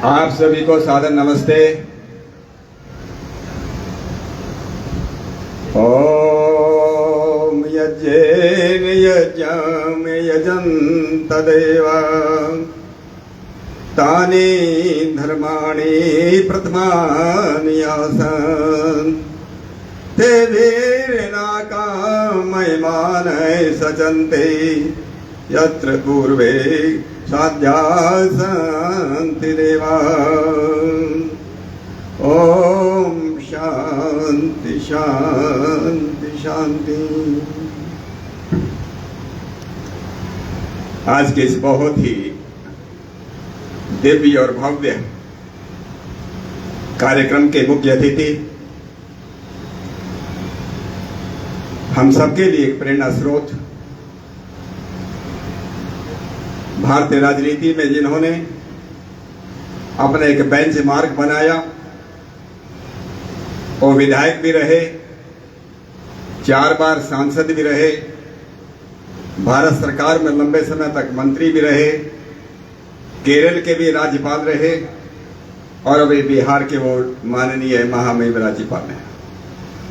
आप सभी को सादर नमस्ते। ओम यज्ञेन यज्ञम यजन्त देवा तानि धर्माणि प्रथमानि आसन् ते वीरनाकामयमानः सचन्ते यत्र पूर्वे साध्या सन्ति देवा। ओम शांति शांति शांति। आज के इस बहुत ही दिव्य और भव्य कार्यक्रम के मुख्य अतिथि हम सबके लिए एक प्रेरणा स्रोत, भारतीय राजनीति में जिन्होंने अपना एक बेंच मार्क बनाया, वो विधायक भी रहे, 4 बार सांसद भी रहे, भारत सरकार में लंबे समय तक मंत्री भी रहे, केरल के भी राज्यपाल रहे और अभी बिहार के वो माननीय महामहिम राज्यपाल हैं।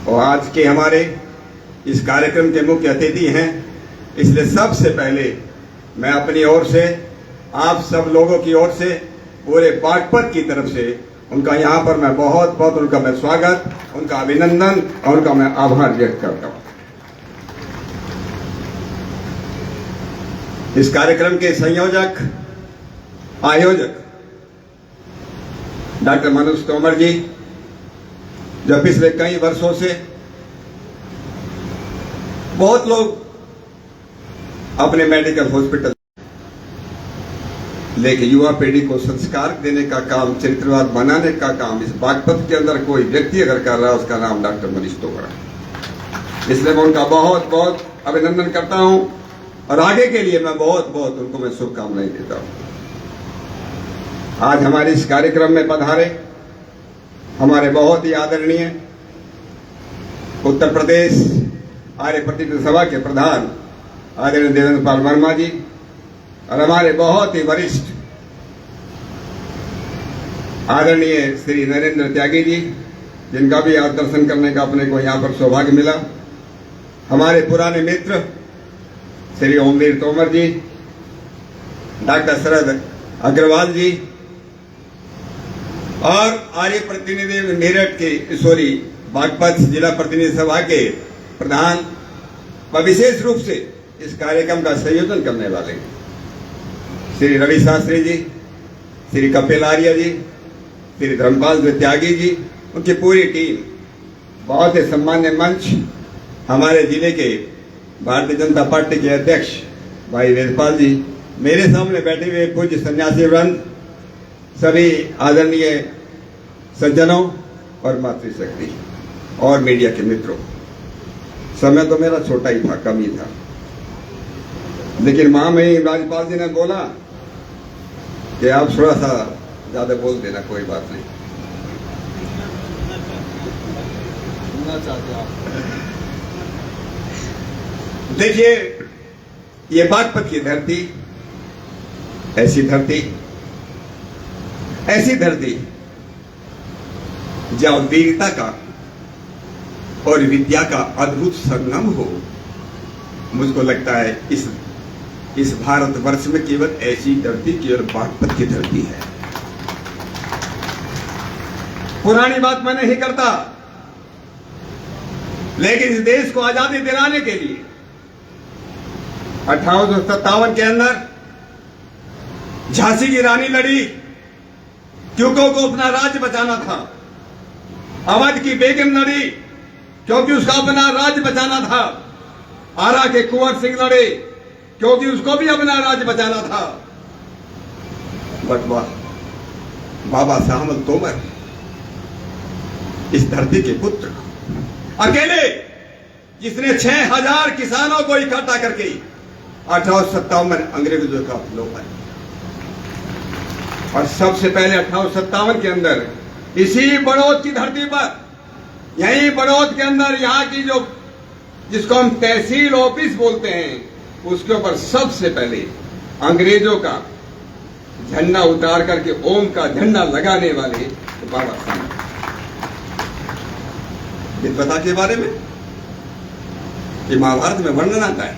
और आज के हमारे इस कार्यक्रम के मुख्य अतिथि हैं। इसलिए सबसे पहले मैं अपनी ओर से, आप सब लोगों की ओर से, पूरे बागपत की तरफ से उनका यहाँ पर मैं बहुत बहुत उनका मैं स्वागत, उनका अभिनंदन और उनका मैं आभार व्यक्त करता हूँ। इस कार्यक्रम के संयोजक आयोजक डॉक्टर मनोज तोमर जी, जो पिछले कई वर्षों से बहुत लोग अपने मेडिकल हॉस्पिटल लेके युवा पीढ़ी को संस्कार देने का काम, चरित्रवाद बनाने का काम इस बागपत के अंदर कोई व्यक्ति अगर कर रहा है, उसका नाम डॉक्टर मनीष तोमर है। इसलिए मैं उनका बहुत बहुत अभिनंदन करता हूं और आगे के लिए मैं बहुत बहुत उनको मैं शुभकामनाएं देता हूं। आज हमारे इस कार्यक्रम में पधारे हमारे बहुत ही आदरणीय उत्तर प्रदेश आर्य प्रतिनिधि सभा के प्रधान आदरणीय देवेंद्र पाल वर्मा जी और हमारे बहुत ही वरिष्ठ आदरणीय श्री नरेंद्र त्यागी जी, जिनका भी आज दर्शन करने का अपने को यहाँ पर सौभाग्य मिला, हमारे पुराने मित्र श्री ओमवीर तोमर जी, डॉक्टर शरद अग्रवाल जी और आर्य प्रतिनिधि मेरठ के बागपत जिला प्रतिनिधि सभा के प्रधान व विशेष रूप से इस कार्यक्रम का संयोजन करने वाले श्री रवि शास्त्री जी, श्री कपिल आर्य जी, श्री धर्मपाल त्यागी जी, उनकी पूरी टीम, बहुत ही सम्मान्य मंच, हमारे जिले के भारतीय जनता पार्टी के अध्यक्ष भाई वेदपाल जी, मेरे सामने बैठे हुए पूज्य सन्यासी वृंद, सभी आदरणीय सज्जनों और मातृशक्ति और मीडिया के मित्रों। समय तो मेरा छोटा ही था, कम ही था, लेकिन महामहिम राज्यपाल जी ने बोला कि आप थोड़ा सा ज्यादा बोल देना, कोई बात नहीं। देखिए, ये बागपत की धरती ऐसी धरती जहां वीरता का और विद्या का अद्भुत संगम हो। मुझको लगता है इस भारतवर्ष में केवल ऐसी धरती केवल बागपत की धरती है। पुरानी बात मैं नहीं करता, लेकिन इस देश को आजादी दिलाने के लिए 1857 के अंदर झांसी की रानी लड़ी, क्योंकि को अपना राज्य बचाना था। अवध की बेगम लड़ी, क्योंकि उसका अपना राज्य बचाना था। आरा के कुंवर सिंह लड़े, क्योंकि उसको भी अपना राज्य बचाना था। बट बाबा साहब तोमर, इस धरती के पुत्र, अकेले जिसने 6000 किसानों को इकट्ठा करके 1857 में अंग्रेजों का लोग आए। और सबसे पहले 1857 के अंदर इसी बड़ौद की धरती पर, यही बड़ौद के अंदर, यहाँ की जो जिसको हम तहसील ऑफिस बोलते हैं, उसके ऊपर सबसे पहले अंग्रेजों का झंडा उतार करके ओम का झंडा लगाने वाले तो बाबा साहब विद्वता के बारे में कि महाभारत में वर्णन आता है।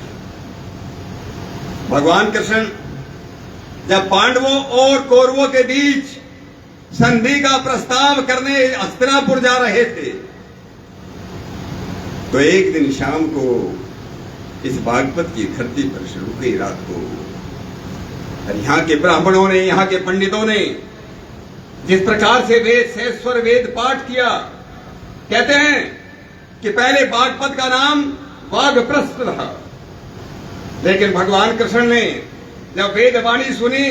भगवान कृष्ण जब पांडवों और कौरवों के बीच संधि का प्रस्ताव करने हस्तिनापुर जा रहे थे, तो एक दिन शाम को इस बागपत की धरती पर शुरू हुई रात को, और यहाँ के ब्राह्मणों ने, यहाँ के पंडितों ने जिस प्रकार से वेद शेषवर वेद पाठ किया, कहते हैं कि पहले बागपत का नाम वागप्रस्थ रहा, लेकिन भगवान कृष्ण ने जब वेदवाणी सुनी,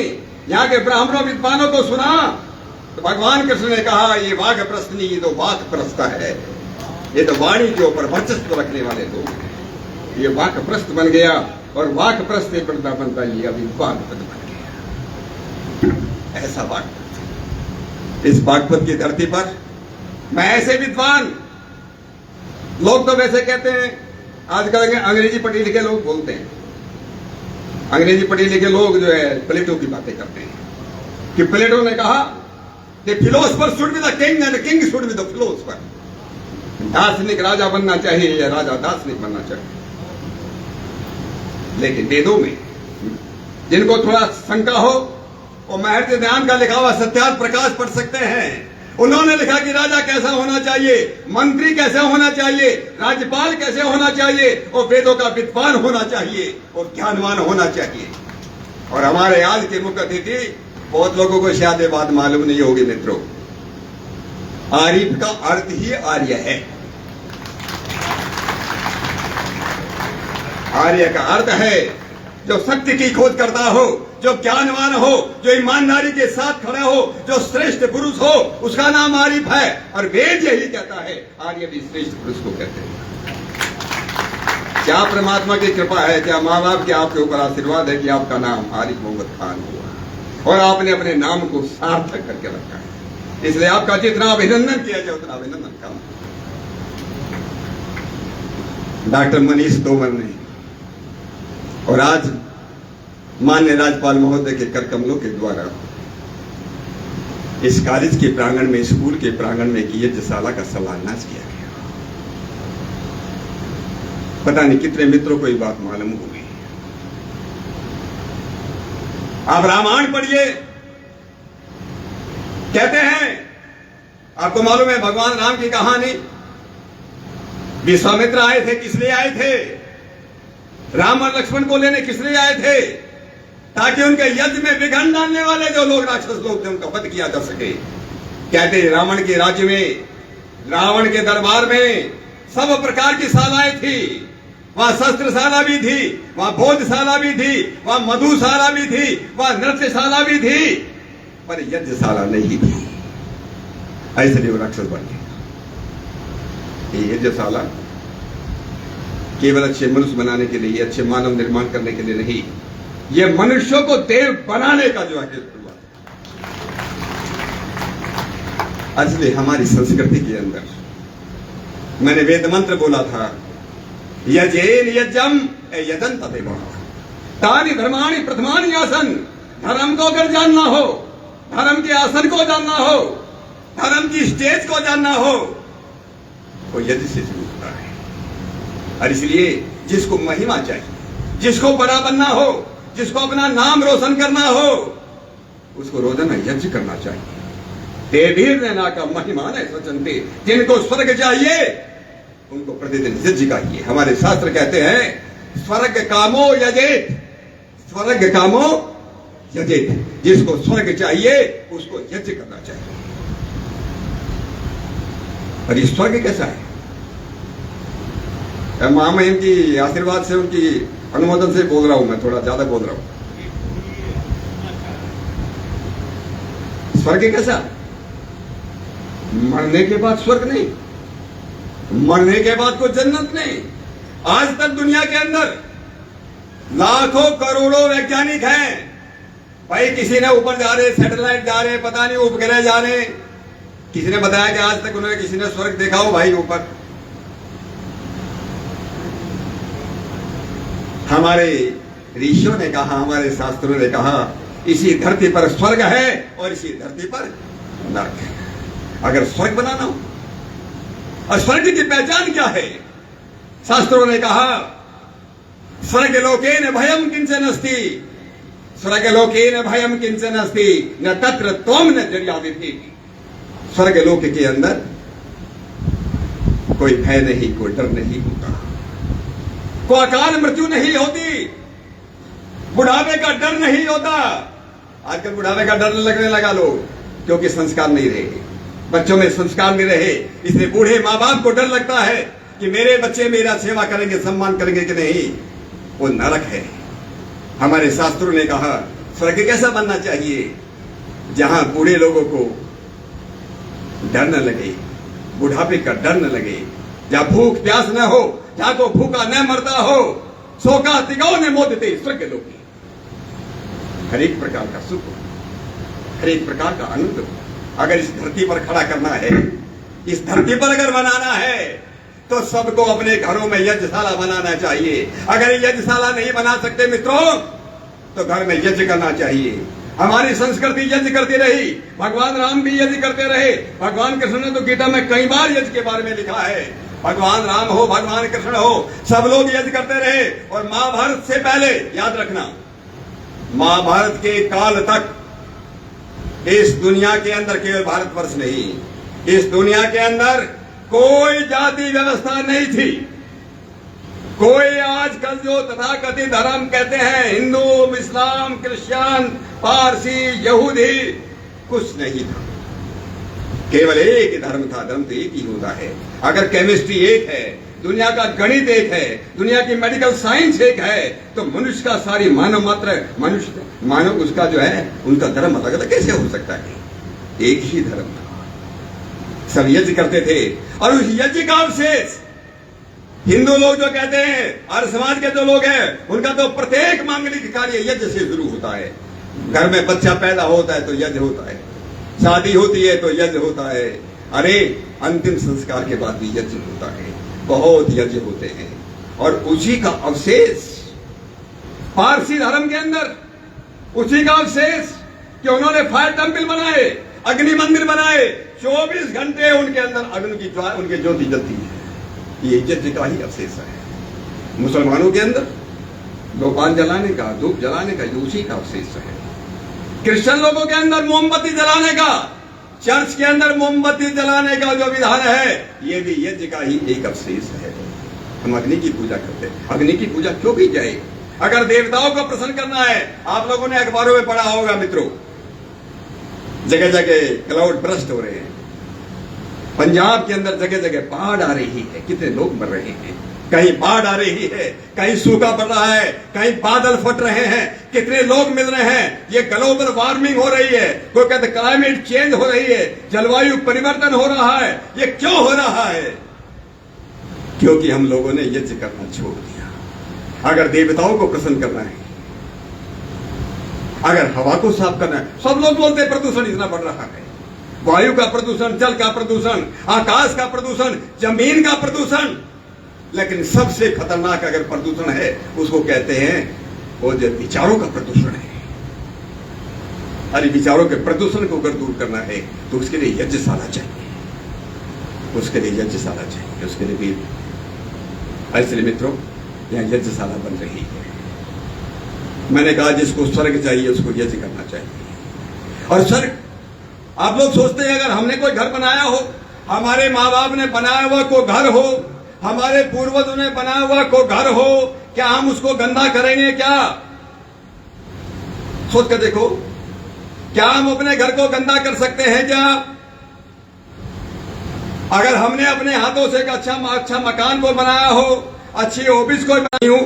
यहाँ के ब्राह्मणों विद्वानों को सुना, तो भगवान कृष्ण ने कहा ये वागप्रस्थ नहीं, ये तो वाकप्रस्थ है, ये तो वाणी के ऊपर वर्चस्व रखने वाले लोग हैं, ये वाकप्रस्थ बन गया, और वाकप्रस्थ से बनता ये अभी वागपत बन गया। ऐसा वागपत, इस वागपत की धरती पर मैं ऐसे विद्वान लोग, तो वैसे कहते हैं आजकल अंग्रेजी पढ़े लिखे लोग बोलते हैं, अंग्रेजी पढ़े लिखे लोग जो है प्लेटो की बातें करते हैं कि प्लेटो ने कहा कि philosopher should be the king and king should be the philosopher. दार्शनिक राजा बनना चाहिए या राजा दार्शनिक बनना चाहिए। लेकिन वेदों में जिनको थोड़ा शंका हो, वो महर्षि दयानंद का लिखा हुआ सत्यार्थ प्रकाश पढ़ सकते हैं। उन्होंने लिखा कि राजा कैसा होना चाहिए, मंत्री कैसे होना चाहिए, राज्यपाल कैसे होना चाहिए, और वेदों का विद्वान होना चाहिए और ज्ञानवान होना चाहिए। और हमारे आज के मुख्य अतिथि, बहुत लोगों को शायद ये बात मालूम नहीं होगी मित्रों, आरिफ का अर्थ ही आर्य है। आर्य का अर्थ है जो सत्य की खोज करता हो, जो ज्ञानवान हो, जो ईमानदारी के साथ खड़ा हो, जो श्रेष्ठ पुरुष हो, उसका नाम आरिफ है। और वेद यही कहता है, आर्य भी श्रेष्ठ पुरुष को कहते हैं। क्या परमात्मा की कृपा है, क्या माँ बाप के आपके ऊपर आशीर्वाद है कि आपका नाम आरिफ मोहम्मद खान हुआ और आपने अपने नाम को सार्थक करके रखा है। इसलिए आपका जितना अभिनंदन किया जाए उतना अभिनंदन कम। डॉक्टर मनीष तोमर ने और आज माननीय राज्यपाल महोदय के कर कमलों के द्वारा इस कॉलेज के प्रांगण में, स्कूल के प्रांगण में एक यज्ञशाला का शिलान्यास किया गया। पता नहीं कितने मित्रों को ये बात मालूम होगी। आप रामायण पढ़िए, कहते हैं आपको मालूम है भगवान राम की कहानी, विश्वामित्र आए थे, किस लिए आए थे? राम और लक्ष्मण को लेने किस लिए आए थे? ताकि उनके यज्ञ में विघ्न डालने वाले जो लोग राक्षस लोग थे उनका वध किया जा सके। कहते हैं रावण के राज्य में, रावण के दरबार में सब प्रकार की शालाएं थी। वहां शस्त्रशाला भी थी, वहां भोजशाला भी थी, वहां मधुशाला भी थी, वहां नृत्यशाला भी थी, पर यज्ञशाला नहीं थी। ऐसे वो राक्षस बन गए। ये यज्ञशाला केवल अच्छे मनुष्य बनाने के लिए, अच्छे मानव निर्माण करने के लिए नहीं, ये मनुष्यों को देव बनाने का जो है शुरुआत। इसलिए हमारी संस्कृति के अंदर मैंने वेद मंत्र बोला था, यजेन यज्ञम यजन तदेव तानि धर्माणि प्रथमानि आसन। धर्म को अगर जानना हो, धर्म के आसन को जानना हो, धर्म की स्टेज को जानना हो, वो यज्ञ से शुरू होता है। और इसलिए जिसको महिमा चाहिए, जिसको बड़ा बनना हो, जिसको अपना नाम रोशन करना हो, उसको रोजाना यज्ञ करना चाहिए। देवीर ने ना का महिमा ने स्वचनते, जिनको स्वर्ग चाहिए उनको प्रतिदिन यज्ञ चाहिए। हमारे शास्त्र कहते हैं स्वर्ग कामो यजेत, स्वर्ग कामो यजेत। जिसको स्वर्ग चाहिए उसको यज्ञ करना चाहिए। और ये स्वर्ग कैसा है? महामहिम की आशीर्वाद से, उनकी अनुमोदन से बोल रहा हूं, मैं थोड़ा ज्यादा बोल रहा हूं। स्वर्ग कैसा? मरने के बाद स्वर्ग नहीं, मरने के बाद कोई जन्नत नहीं। आज तक दुनिया के अंदर लाखों करोड़ों वैज्ञानिक हैं, भाई किसी ने ऊपर जा रहे, सैटेलाइट जा रहे, पता नहीं उपग्रह जा रहे। किसी ने बताया कि आज तक उन्होंने किसी ने स्वर्ग देखा हो भाई ऊपर? हमारे ऋषियों ने कहा, हमारे शास्त्रों ने कहा इसी धरती पर स्वर्ग है और इसी धरती पर नरक है। अगर स्वर्ग बनाना हो, और स्वर्ग की पहचान क्या है? शास्त्रों ने कहा स्वर्ग लोकेन भयम किंचन अस्ति, स्वर्ग लोकेन भयम किंचन अस्ति, न तत्र त्वम न जर्याविति। स्वर्ग लोक के अंदर कोई भय नहीं, कोई डर नहीं होता, कोई अकाल मृत्यु नहीं होती, बुढ़ापे का डर नहीं होता। आजकल बुढ़ापे का डर लगने लगा लोग, क्योंकि संस्कार नहीं रहे, बच्चों में संस्कार नहीं रहे, इसलिए बूढ़े माँ बाप को डर लगता है कि मेरे बच्चे मेरा सेवा करेंगे, सम्मान करेंगे कि नहीं। वो नरक है। हमारे शास्त्रों ने कहा स्वर्ग कैसा बनना चाहिए? जहां बूढ़े लोगों को डर न लगे, बुढ़ापे का डर न लगे, जहां भूख प्यास न हो, जहां को भूखा न मरता हो, सोका तिगाओ ने मोदते स्वर्ग लोग। हर एक प्रकार का सुख, हर एक प्रकार का आनंद अगर इस धरती पर खड़ा करना है, इस धरती पर अगर बनाना है, तो सबको अपने घरों में यज्ञशाला बनाना चाहिए। अगर यज्ञशाला नहीं बना सकते मित्रों, तो घर में यज्ञ करना चाहिए। हमारी संस्कृति यज्ञ करती रही, भगवान राम भी यज्ञ करते रहे। भगवान कृष्ण ने तो गीता में कई बार यज्ञ के बारे में लिखा है। भगवान राम हो, भगवान कृष्ण हो, सब लोग यज्ञ करते रहे। और महाभारत से पहले याद रखना, महाभारत के काल तक इस दुनिया के अंदर, केवल भारतवर्ष नहीं, इस दुनिया के अंदर कोई जाति व्यवस्था नहीं थी। कोई आजकल जो तथाकथित धर्म कहते हैं, हिंदू, इस्लाम, क्रिश्चियन, पारसी, यहूदी, कुछ नहीं था। केवल एक ही धर्म था। धर्म तो एक ही होता है। अगर केमिस्ट्री एक है, दुनिया का गणित एक है, दुनिया की मेडिकल साइंस एक है, तो मनुष्य का सारी मानव मात्र मनुष्य मानव उसका जो है, उनका धर्म अलग अलग कैसे हो सकता है? एक ही धर्म था। सब यज्ञ करते थे, और उस यज्ञ का अवशेष हिंदू लोग जो कहते हैं, आर्य समाज के जो लोग हैं, उनका तो प्रत्येक मांगलिक कार्य यज्ञ से शुरू होता है। घर में बच्चा पैदा होता है तो यज्ञ होता है, शादी होती है तो यज्ञ होता है, अरे अंतिम संस्कार के बाद भी यज्ञ होता है। बहुत यज्ञ होते हैं, और उसी का अवशेष पारसी धर्म के अंदर, उसी का अवशेष कि उन्होंने फायर टेम्पल बनाए, अग्नि मंदिर बनाए, 24 घंटे उनके अंदर अग्नि की उनकी ज्योति जलती है। ये यज्ञ का ही अवशेष है। मुसलमानों के अंदर लोबान जलाने का, धूप जलाने का, ये उसी का अवशेष है। क्रिश्चियन लोगों के अंदर मोमबत्ती जलाने का, चर्च के अंदर मोमबत्ती जलाने का जो विधान है, ये भी यज्ञ का ही एक अवशेष है। हम अग्नि की पूजा करते हैं। अग्नि की पूजा क्यों की जाए? अगर देवताओं को प्रसन्न करना है, आप लोगों ने अखबारों में पढ़ा होगा मित्रों, जगह जगह क्लाउड बर्स्ट हो रहे हैं। पंजाब के अंदर जगह जगह बाढ़ आ रही है, कितने लोग मर रहे हैं। कहीं बाढ़ आ रही है, कहीं सूखा पड़ रहा है, कहीं बादल फट रहे हैं, कितने लोग मिल रहे हैं। ये ग्लोबल वार्मिंग हो रही है, कोई कहते क्लाइमेट चेंज हो रही है, जलवायु परिवर्तन हो रहा है। ये क्यों हो रहा है? क्योंकि हम लोगों ने यज्ञ करना छोड़ दिया। अगर देवताओं को प्रसन्न करना है, अगर हवा को साफ करना है, सब लोग बोलते हैं प्रदूषण इतना बढ़ रहा है, वायु का प्रदूषण, जल का प्रदूषण, आकाश का प्रदूषण, जमीन का प्रदूषण, लेकिन सबसे खतरनाक अगर प्रदूषण है, उसको कहते हैं वो जो विचारों का प्रदूषण है। अरे विचारों के प्रदूषण को अगर दूर करना है तो उसके लिए यज्ञशाला चाहिए, उसके लिए यज्ञशाला चाहिए, उसके लिए भी। इसलिए मित्रों, यहाँ यज्ञशाला बन रही है। मैंने कहा जिसको स्वर्ग चाहिए उसको यज्ञ करना चाहिए। और स्वर्ग, आप लोग सोचते हैं अगर हमने कोई घर बनाया हो, हमारे माँ बाप ने बनाया हुआ कोई घर हो, हमारे पूर्वजों ने बनाया हुआ कोई घर हो, क्या हम उसको गंदा करेंगे? क्या सोच कर देखो, क्या हम अपने घर को गंदा कर सकते हैं? क्या अगर हमने अपने हाथों से एक अच्छा मकान को बनाया हो, अच्छी ऑफिस को बनाई हूं,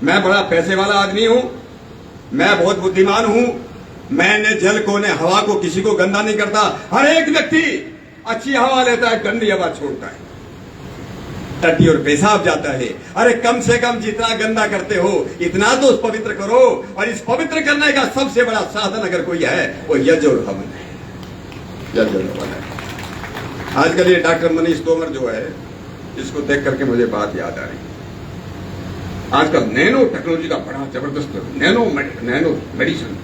मैं बड़ा पैसे वाला आदमी हूं, मैं बहुत बुद्धिमान हूं, मैंने जल को ने हवा को किसी को गंदा नहीं करता। हर एक व्यक्ति अच्छी हवा लेता है, गंदी हवा छोड़ता है, टट्टी और पेशाब जाता है। अरे कम से कम जितना गंदा करते हो इतना तो पवित्र करो। और इस पवित्र करने का सबसे बड़ा साधन अगर कोई है वो यज्ञ और हवन है, यज्ञ और हवन है। आजकल ये डॉक्टर मनीष तोमर जो है, इसको देख करके मुझे बात याद आ रही है। आजकल नैनो टेक्नोलॉजी का बड़ा जबरदस्त नैनो मेडिसिन,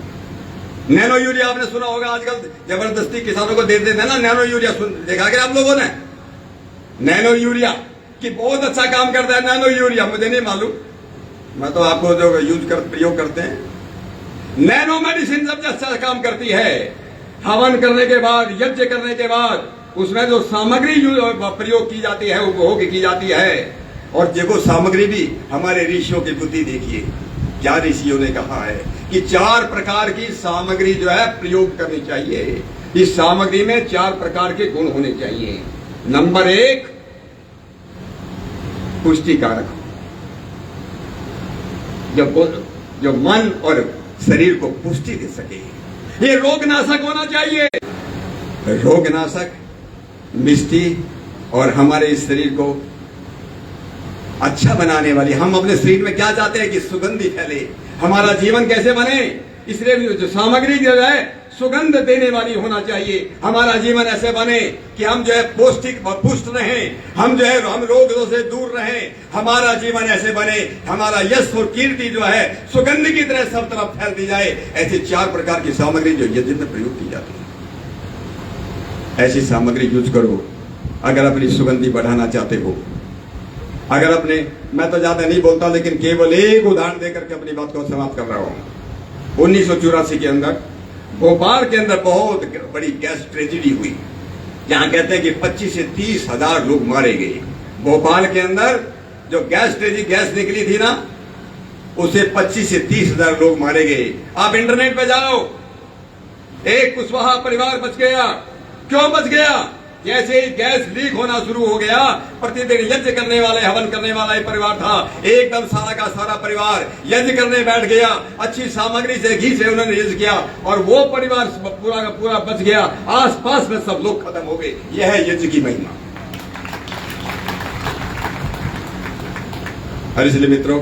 नैनो यूरिया आपने सुना होगा, आजकल जबरदस्ती किसानों को दे देते हैं ना नैनो यूरिया। देखा क्या आप लोगों ने नैनो यूरिया कि बहुत अच्छा काम करता है नैनो यूरिया? मुझे नहीं मालूम, मैं तो आपको जो प्रयोग करते हैं। नैनो मेडिसिन सबसे अच्छा काम करती है। हवन करने के बाद, यज्ञ करने के बाद उसमें जो सामग्री प्रयोग की जाती है, उपभोग की जाती है, और देखो सामग्री भी हमारे ऋषियों की बुद्धि देखिए, क्या ऋषियों ने कहा है कि 4 प्रकार की सामग्री जो है प्रयोग करनी चाहिए। इस सामग्री में 4 प्रकार के गुण होने चाहिए। नंबर 1, पुष्टिकारक, जो मन और शरीर को पुष्टि दे सके। ये रोगनाशक होना चाहिए, रोगनाशक, मिष्टी, और हमारे इस शरीर को अच्छा बनाने वाली। हम अपने शरीर में क्या चाहते हैं कि सुगंधी फैले, हमारा जीवन कैसे बने, इसलिए जो सामग्री जो है सुगंध देने वाली होना चाहिए। हमारा जीवन ऐसे बने कि हम जो है पौष्टिक पुष्ट रहें, हम जो है हम रोगों से दूर रहें। हमारा जीवन ऐसे बने, हमारा यश और कीर्ति जो है सुगंध की तरह सब तरफ फैल दी जाए। ऐसी 4 प्रकार की सामग्री जो यज्ञ में प्रयोग की जाती है, ऐसी सामग्री यूज करो अगर अपनी सुगंधी बढ़ाना चाहते हो। अगर अपने, मैं तो ज्यादा नहीं बोलता, लेकिन केवल एक उदाहरण देकर के अपनी बात को समाप्त कर रहा हूं। 1984 के अंदर भोपाल के अंदर बहुत बड़ी गैस ट्रेजेडी हुई, जहां कहते हैं कि 25 से 30 हजार लोग मारे गए। भोपाल के अंदर जो गैस निकली थी ना, उसे 25 से 30 हजार लोग मारे गए। आप इंटरनेट पे जाओ, एक कुशवाहा परिवार बच गया। क्यों बच गया? जैसे ही गैस लीक होना शुरू हो गया, प्रतिदिन यज्ञ करने वाले, हवन करने वाला एक परिवार था, एकदम सारा का सारा परिवार यज्ञ करने बैठ गया। अच्छी सामग्री से, घी से उन्होंने यज्ञ किया, और वो परिवार पूरा का पूरा बच गया। आसपास में सब लोग खत्म हो गए। यह है यज्ञ की महिमा। और इसलिए मित्रों,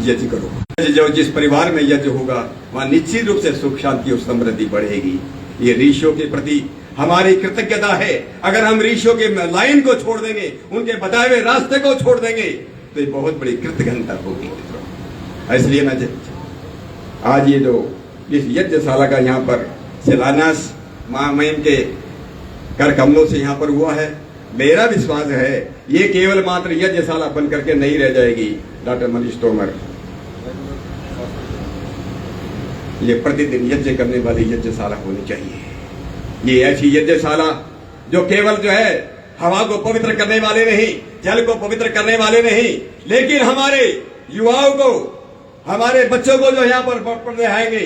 यज्ञ करो। जो जिस परिवार में यज्ञ होगा वहां निश्चित रूप से सुख, शांति और समृद्धि बढ़ेगी। ये ऋषियों के प्रति हमारी कृतज्ञता है। अगर हम ऋषियों के लाइन को छोड़ देंगे, उनके बताए हुए रास्ते को छोड़ देंगे, तो ये बहुत बड़ी कृतज्ञता होगी मित्रों। इसलिए मैं आज ये जो इस यज्ञशाला का यहाँ पर शिलान्यास महामहिम के कर कमलों से यहाँ पर हुआ है, मेरा विश्वास है ये केवल मात्र यज्ञशाला बन करके नहीं रह जाएगी। डॉक्टर मनीष तोमर, ये प्रतिदिन यज्ञ करने वाली यज्ञशाला होनी चाहिए। ये ऐसी यज्ञशाला जो केवल जो है हवा को पवित्र करने वाले नहीं, जल को पवित्र करने वाले नहीं, लेकिन हमारे युवाओं को, हमारे बच्चों को जो यहाँ पर पढ़ने आएंगे,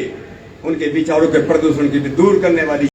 उनके विचारों के प्रदूषण की भी दूर करने वाली